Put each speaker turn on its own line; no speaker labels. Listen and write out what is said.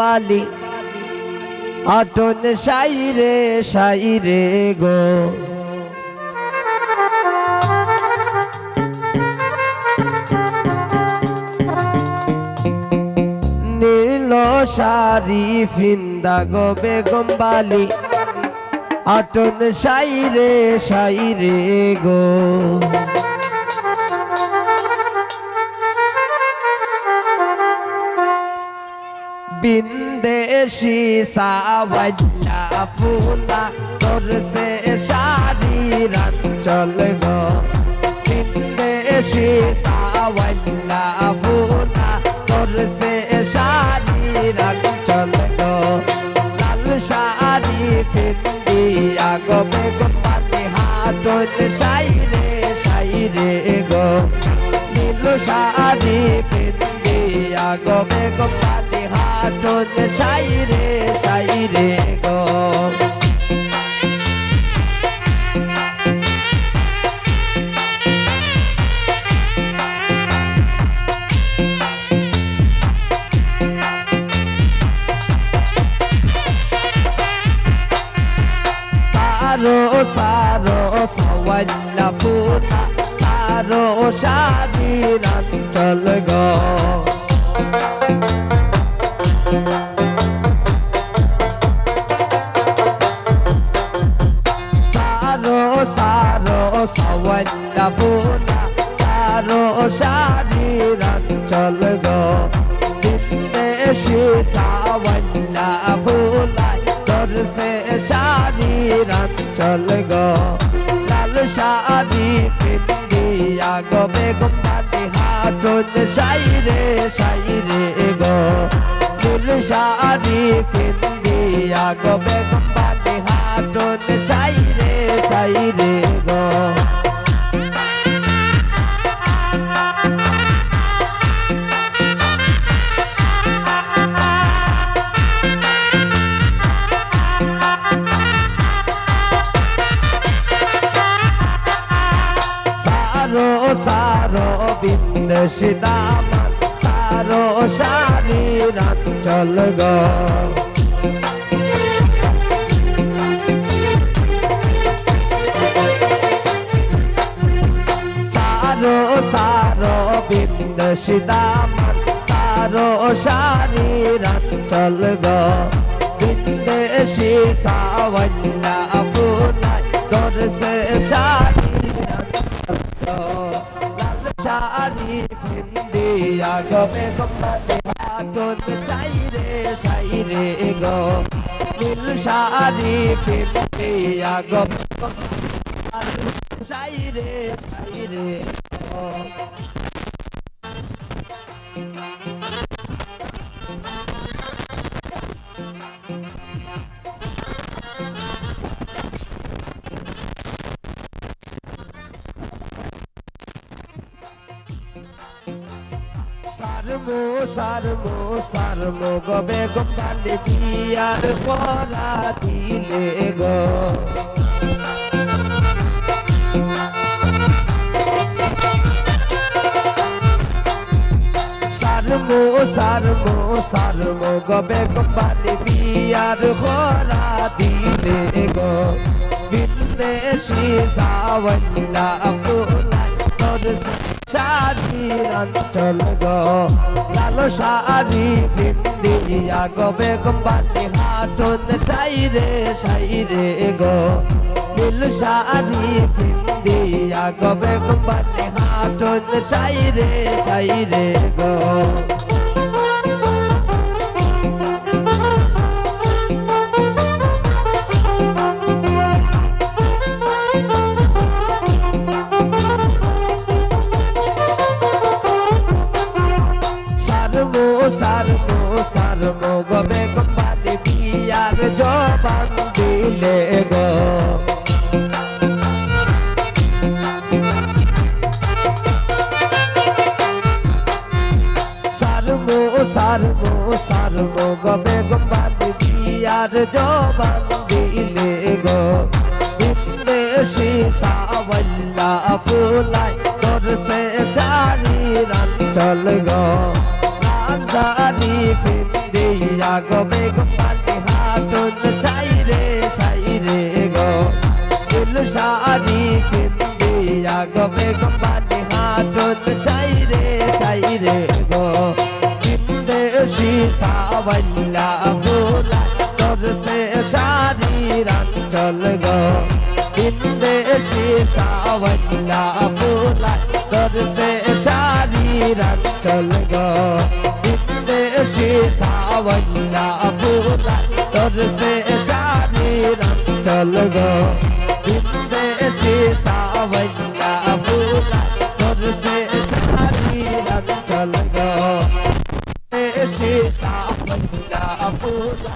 গম্বালি আটন সাইরে সাইরে গো নীল শাড়ি ফিন্দা গো বেগমবালি আটন সাইরে সাইরে গো বিন্দেশি সাওয়াল্লা ফুলা তোর সে শাড়ি রাঞ্চল গো বিন্দেশি সাওয়াল্লা ফুলা তোর সে শাড়ি রাঞ্চল গো লাল শাড়ি ফিন্দিয়া গো বেগমবালি হাটন সাইরে সাইরে গো নীল শাড়ি ফিন্দিয়া গো বেগমবালি হাটন সাইরে সাইরে গো সারো সারো সাওয়াল্লা ফুলা সারো শাড়ি রাঞ্চল গো সারো সারো সাওয়াল্লা ফুলা সারো শাড়ি রাঞ্চল গো বিন্দেশি সাওয়াল্লা ফুলা তোর সে শাড়ি রাঞ্চল গো লাল শাড়ি ফিন্দিয়া গো বেগমবালি হাটন সাইরে সাইরে গো নীল শাড়ি ফিন্দিয়া গো বেগমবালি হাটন সাইরে সাইরে গো সারো সারো বিন্দেশি দামান সারো শাড়ি রাঞ্চল গো সারো সারো বিন্দেশি দামান সারো শাড়ি রাঞ্চল গো বিন্দেশি সাওয়াল্লা ফুলা তোর সে শাড়ি লাল শাড়ি ফিন্দিয়া গো বেগমবালি হাটন সাইরে সাইরে গো নীল শাড়ি ফিন্দিয়া গো বেগমবালি সাইরে সাইরে গো সারমো সারমো সারমো গো বেগমবালি বিয়ার করা দিলে গো সারমো সারমো সারমো গো বেগমবালি বিয়ার করা দিলে গো বিন্দেশি সাওয়াল্লা ফুলা তোর শাড়ি রাঞ্চল গো লাল শাড়ি ফিন্দিয়া গো বেগমবালি হাটন সাইরে সাইরে গো নীল শাড়ি ফিন্দিয়া গো বেগমবালি হাটন সাইরে সাইরে গো সারমো সারমো গো বেগমবালি বিয়ার জবান দিলে গো সারমো সারমো সারমো গো বেগমবালি বিয়ার জবান দিলে গো বিন্দেশি সাওয়াল্লা ফুলা তোর সে শাড়ি রাঞ্চল গো শাড়ি ফিন্দিয়া দিয়া গো বেগম পানি হাটুন সাইরে সাইরে গো ফুল শাড়ি পিন্দিয়া গো বেগম পানি হাটুন সাইরে সাইরে গো বিন্দেশি সাওয়াল্লা ফুলা তোর সে শাড়ি রাঞ্চল গো বিন্দেশি সাওয়াল্লা ফুলা তোর সে শাড়ি রাঞ্চল গো বিন্দেশি সাওয়াল্লা ফুলা তোর সে শাড়ি রাঞ্চল গো বিন্দেশি সাওয়াল্লা ফুলা তোর সে শাড়ি রাঞ্চল গো বিন্দেশি সাওয়াল্লা ফুলা